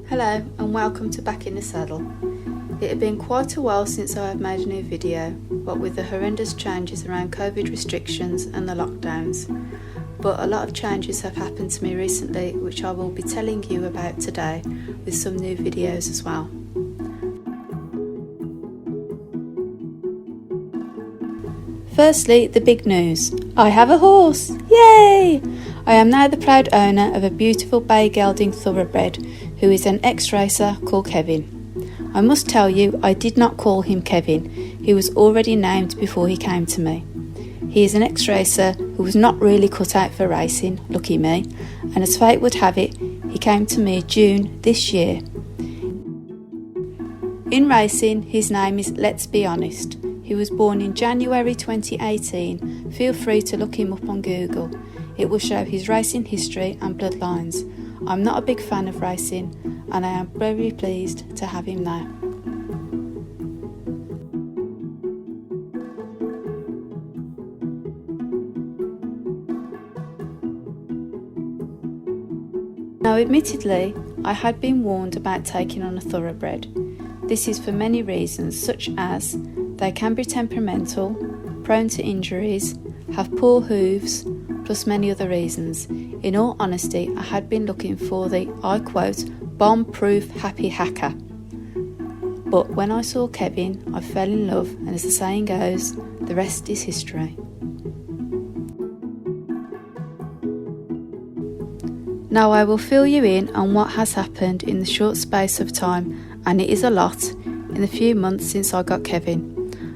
Hello and welcome to Back in the Saddle. It had been quite a while since I have made a new video, what with the horrendous changes around COVID restrictions and the lockdowns. But a lot of changes have happened to me recently, which I will be telling you about today with some new videos as well. Firstly, the big news. I have a horse! Yay! I am now the proud owner of a beautiful bay gelding thoroughbred who is an ex-racer called Kevin. I must tell you, I did not call him Kevin. He was already named before he came to me. He is an ex-racer who was not really cut out for racing, lucky me, and as fate would have it, he came to me June this year. In racing, his name is Let's Be Honest. He was born in January 2018. Feel free to look him up on Google. It will show his racing history and bloodlines. I'm not a big fan of racing, and I am very pleased to have him there. Now, admittedly, I had been warned about taking on a thoroughbred. This is for many reasons, such as they can be temperamental, prone to injuries, have poor hooves, plus many other reasons. In all honesty, I had been looking for the, I quote, bomb-proof happy hacker. But when I saw Kevin, I fell in love, and as the saying goes, the rest is history. Now I will fill you in on what has happened in the short space of time, and it is a lot, in the few months since I got Kevin.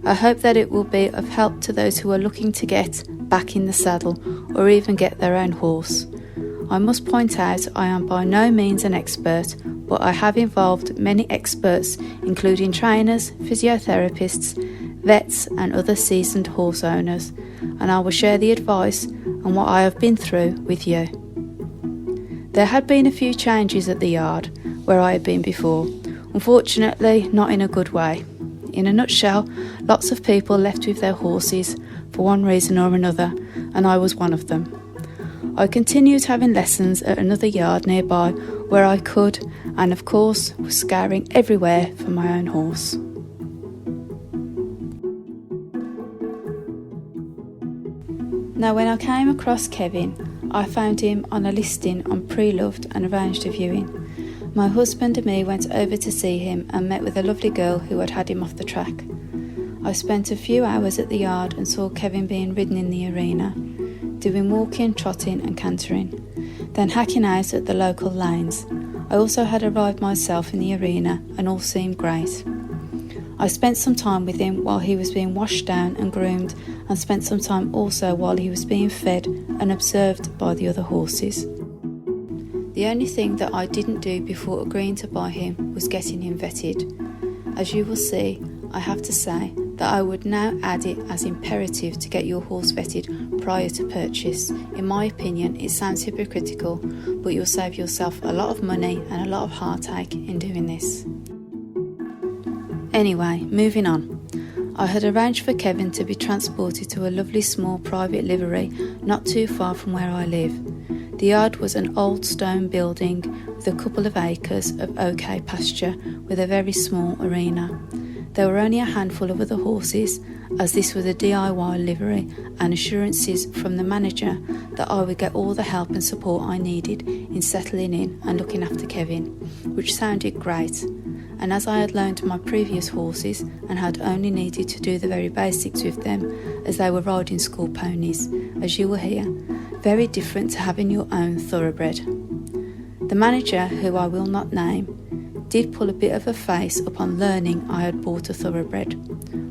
I hope that it will be of help to those who are looking to get back in the saddle or even get their own horse. I must point out I am by no means an expert, but I have involved many experts, including trainers, physiotherapists, vets and other seasoned horse owners, and I will share the advice and what I have been through with you. There had been a few changes at the yard where I had been before, unfortunately not in a good way. In a nutshell, lots of people left with their horses for one reason or another, and I was one of them. I continued having lessons at another yard nearby where I could, and of course was scouring everywhere for my own horse. Now when I came across Kevin, I found him on a listing on Pre-Loved and arranged a viewing. My husband and me went over to see him and met with a lovely girl who had had him off the track. I spent a few hours at the yard and saw Kevin being ridden in the arena, doing walking, trotting and cantering, then hacking out at the local lanes. I also had arrived myself in the arena and all seemed great. I spent some time with him while he was being washed down and groomed, and spent some time also while he was being fed and observed by the other horses. The only thing that I didn't do before agreeing to buy him was getting him vetted. As you will see, I have to say that I would now add it as imperative to get your horse vetted prior to purchase. In my opinion, it sounds hypocritical, but you'll save yourself a lot of money and a lot of heartache in doing this. Anyway, moving on. I had arranged for Kevin to be transported to a lovely small private livery not too far from where I live. The yard was an old stone building with a couple of acres of okay pasture with a very small arena. There were only a handful of other horses, as this was a DIY livery, and assurances from the manager that I would get all the help and support I needed in settling in and looking after Kevin, which sounded great. And as I had loaned my previous horses and had only needed to do the very basics with them, as they were riding school ponies, as you will hear, very different to having your own thoroughbred. The manager, who I will not name, did pull a bit of a face upon learning I had bought a thoroughbred,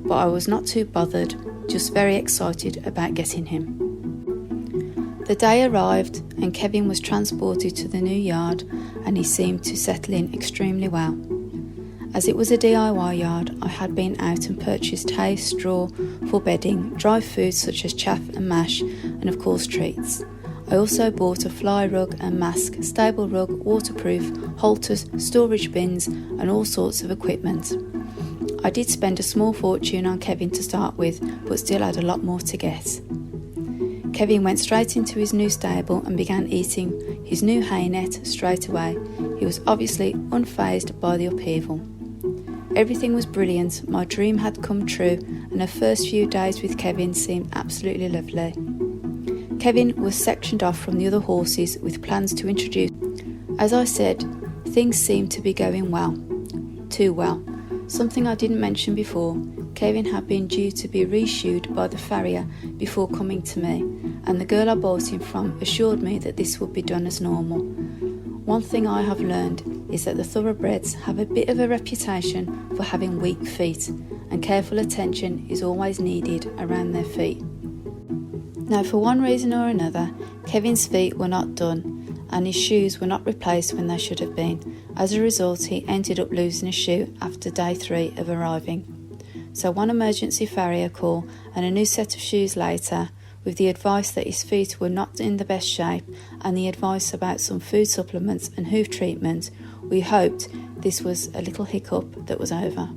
but I was not too bothered, just very excited about getting him. The day arrived and Kevin was transported to the new yard, and he seemed to settle in extremely well. As it was a DIY yard, I had been out and purchased hay, straw for bedding, dry foods such as chaff and mash, and of course treats. I also bought a fly rug and mask, stable rug, waterproof, halters, storage bins and all sorts of equipment. I did spend a small fortune on Kevin to start with, but still had a lot more to get. Kevin went straight into his new stable and began eating his new hay net straight away. He was obviously unfazed by the upheaval. Everything was brilliant, my dream had come true, and the first few days with Kevin seemed absolutely lovely. Kevin was sectioned off from the other horses with plans to introduce. As I said, things seemed to be going well. Too well. Something I didn't mention before, Kevin had been due to be reshoed by the farrier before coming to me, and the girl I bought him from assured me that this would be done as normal. One thing I have learned is that the thoroughbreds have a bit of a reputation for having weak feet, and careful attention is always needed around their feet. Now, for one reason or another, Kevin's feet were not done, and his shoes were not replaced when they should have been. As a result, he ended up losing a shoe after day 3 of arriving. So one emergency farrier call and a new set of shoes later, with the advice that his feet were not in the best shape and the advice about some food supplements and hoof treatment, we hoped this was a little hiccup that was over.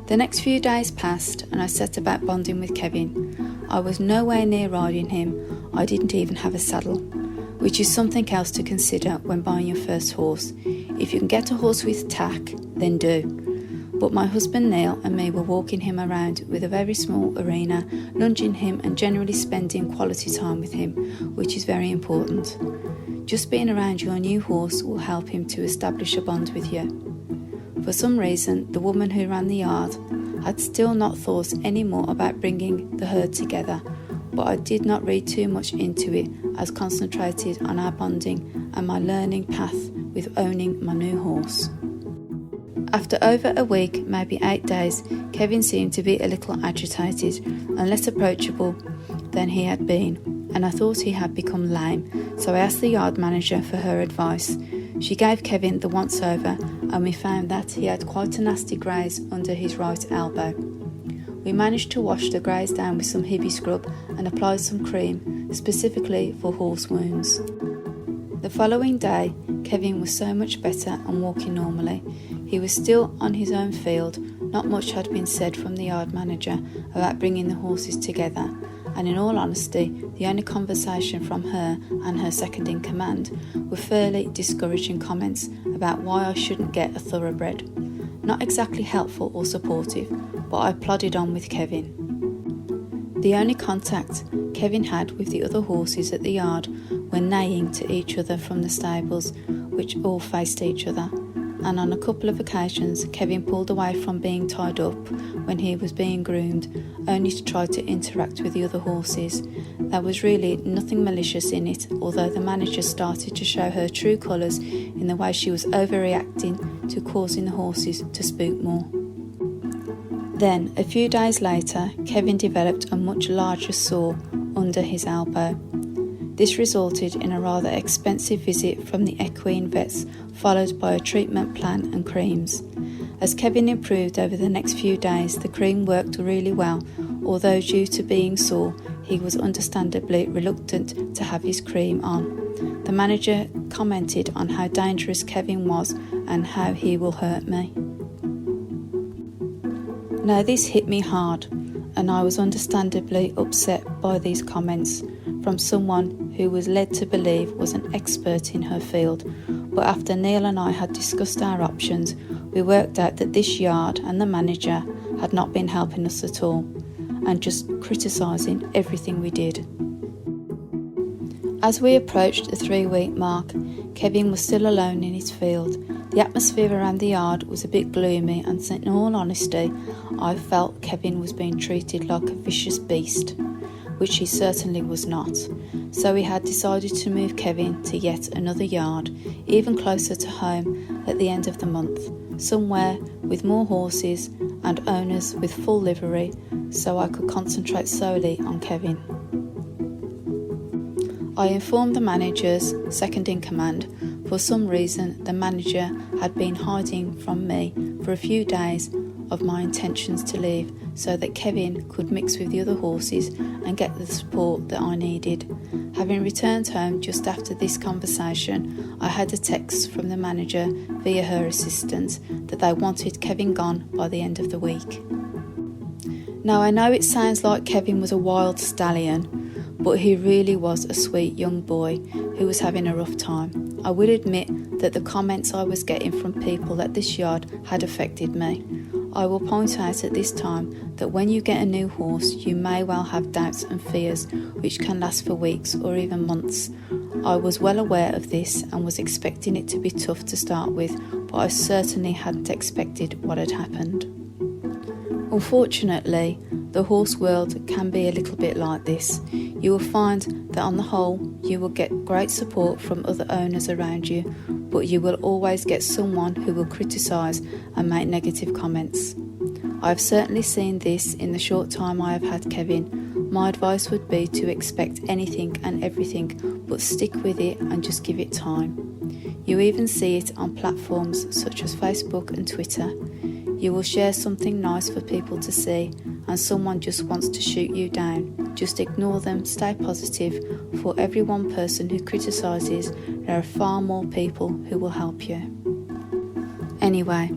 The next few days passed and I set about bonding with Kevin. I was nowhere near riding him, I didn't even have a saddle, which is something else to consider when buying your first horse. If you can get a horse with tack, then do. But my husband Neil and me were walking him around with a very small arena, lunging him and generally spending quality time with him, which is very important. Just being around your new horse will help him to establish a bond with you. For some reason, the woman who ran the yard had still not thought any more about bringing the herd together, but I did not read too much into it as concentrated on our bonding and my learning path with owning my new horse. After over a week, maybe 8 days, Kevin seemed to be a little agitated and less approachable than he had been, and I thought he had become lame, so I asked the yard manager for her advice. She gave Kevin the once-over, and we found that he had quite a nasty graze under his right elbow. We managed to wash the graze down with some Hibby scrub and apply some cream, specifically for horse wounds. The following day, Kevin was so much better and walking normally. He was still on his own field, not much had been said from the yard manager about bringing the horses together, and in all honesty, the only conversation from her and her second in command were fairly discouraging comments about why I shouldn't get a thoroughbred. Not exactly helpful or supportive, but I plodded on with Kevin. The only contact Kevin had with the other horses at the yard were neighing to each other from the stables, which all faced each other, and on a couple of occasions Kevin pulled away from being tied up when he was being groomed, only to try to interact with the other horses. There was really nothing malicious in it, although the manager started to show her true colours in the way she was overreacting to causing the horses to spook more. Then, a few days later, Kevin developed a much larger sore under his elbow. This resulted in a rather expensive visit from the equine vets, followed by a treatment plan and creams. As Kevin improved over the next few days, the cream worked really well, although due to being sore, he was understandably reluctant to have his cream on. The manager commented on how dangerous Kevin was and how he will hurt me. Now this hit me hard, and I was understandably upset by these comments from someone who was led to believe was an expert in her field. But after Neil and I had discussed our options, we worked out that this yard and the manager had not been helping us at all, and just criticising everything we did. As we approached the 3-week mark, Kevin was still alone in his field. The atmosphere around the yard was a bit gloomy, and in all honesty, I felt Kevin was being treated like a vicious beast, which he certainly was not. So we had decided to move Kevin to yet another yard, even closer to home at the end of the month, somewhere with more horses and owners with full livery, so I could concentrate solely on Kevin. I informed the manager's second in command. For some reason, the manager had been hiding from me for a few days of my intentions to leave, so that Kevin could mix with the other horses and get the support that I needed. Having returned home just after this conversation, I had a text from the manager via her assistant that they wanted Kevin gone by the end of the week. Now I know it sounds like Kevin was a wild stallion, but he really was a sweet young boy who was having a rough time. I will admit that the comments I was getting from people at this yard had affected me. I will point out at this time that when you get a new horse, you may well have doubts and fears which can last for weeks or even months. I was well aware of this and was expecting it to be tough to start with, but I certainly hadn't expected what had happened. Unfortunately, the horse world can be a little bit like this. You will find that on the whole, you will get great support from other owners around you, but you will always get someone who will criticise and make negative comments. I have certainly seen this in the short time I have had Kevin. My advice would be to expect anything and everything, but stick with it and just give it time. You even see it on platforms such as Facebook and Twitter. You will share something nice for people to see, and someone just wants to shoot you down. Just ignore them, stay positive. For every one person who criticises, there are far more people who will help you. Anyway,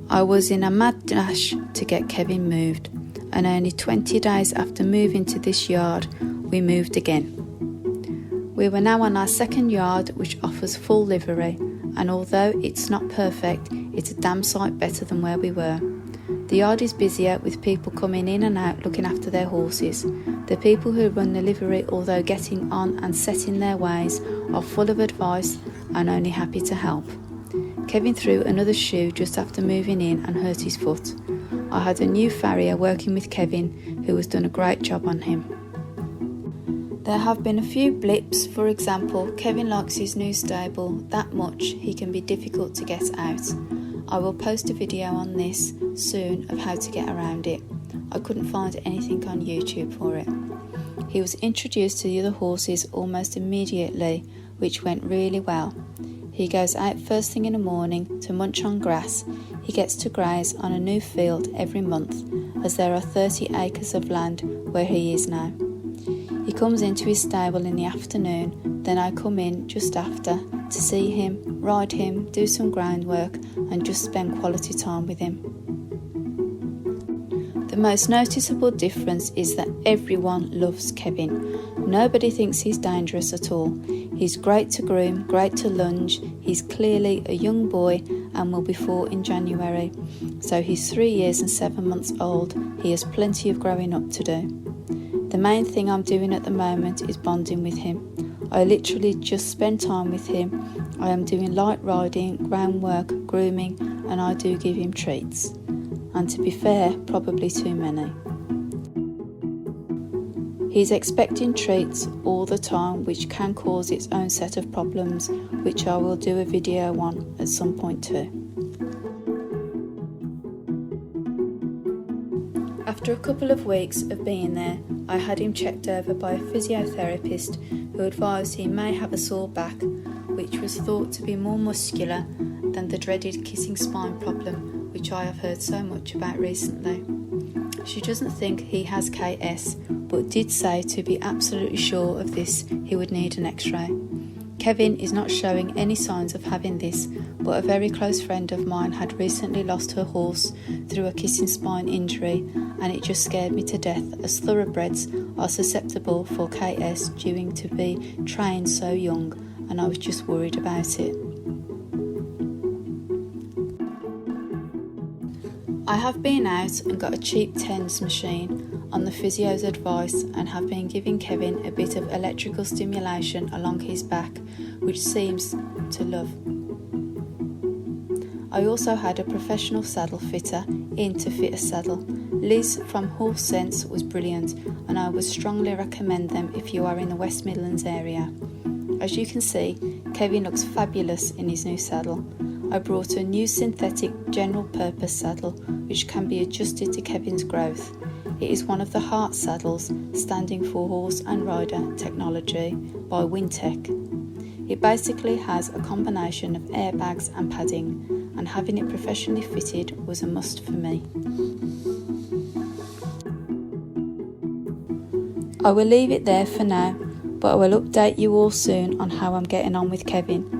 I was in a mad dash to get Kevin moved, and only 20 days after moving to this yard, we moved again. We were now on our second yard, which offers full livery, and although it's not perfect, it's a damn sight better than where we were. The yard is busier with people coming in and out looking after their horses. The people who run the livery, although getting on and set in their ways, are full of advice and only happy to help. Kevin threw another shoe just after moving in and hurt his foot. I had a new farrier working with Kevin who has done a great job on him. There have been a few blips. For example, Kevin likes his new stable that much he can be difficult to get out. I will post a video on this soon of how to get around it. I couldn't find anything on YouTube for it. He was introduced to the other horses almost immediately, which went really well. He goes out first thing in the morning to munch on grass. He gets to graze on a new field every month, as there are 30 acres of land where he is now. He comes into his stable in the afternoon, then I come in just after to see him, ride him, do some groundwork and just spend quality time with him. The most noticeable difference is that everyone loves Kevin. Nobody thinks he's dangerous at all. He's great to groom, great to lunge. He's clearly a young boy and will be 4 in January. So he's 3 years and 7 months old. He has plenty of growing up to do. The main thing I'm doing at the moment is bonding with him. I literally just spend time with him. I am doing light riding, groundwork, grooming, and I do give him treats. And to be fair, probably too many. He's expecting treats all the time, which can cause its own set of problems, which I will do a video on at some point too. After a couple of weeks of being there, I had him checked over by a physiotherapist who advised he may have a sore back, which was thought to be more muscular than the dreaded kissing spine problem, which I have heard so much about recently. She doesn't think he has KS, but did say to be absolutely sure of this, he would need an x-ray. Kevin is not showing any signs of having this, but a very close friend of mine had recently lost her horse through a kissing spine injury, and it just scared me to death, as thoroughbreds are susceptible for KS due to be trained so young, and I was just worried about it. I have been out and got a cheap TENS machine on the physio's advice and have been giving Kevin a bit of electrical stimulation along his back, which seems to love. I also had a professional saddle fitter in to fit a saddle. Liz from Horse Sense was brilliant, and I would strongly recommend them if you are in the West Midlands area. As you can see, Kevin looks fabulous in his new saddle. I brought a new synthetic general purpose saddle which can be adjusted to Kevin's growth. It is one of the Heart saddles, standing for Horse and Rider Technology by Wintech. It basically has a combination of airbags and padding, and having it professionally fitted was a must for me. I will leave it there for now, but I will update you all soon on how I'm getting on with Kevin.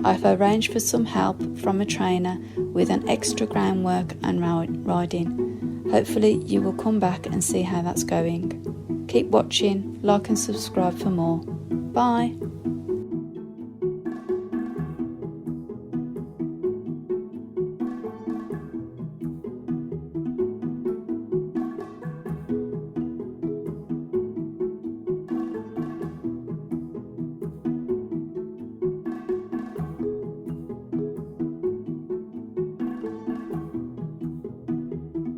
I've arranged for some help from a trainer with an extra groundwork and riding. Hopefully you will come back and see how that's going. Keep watching, like and subscribe for more. Bye.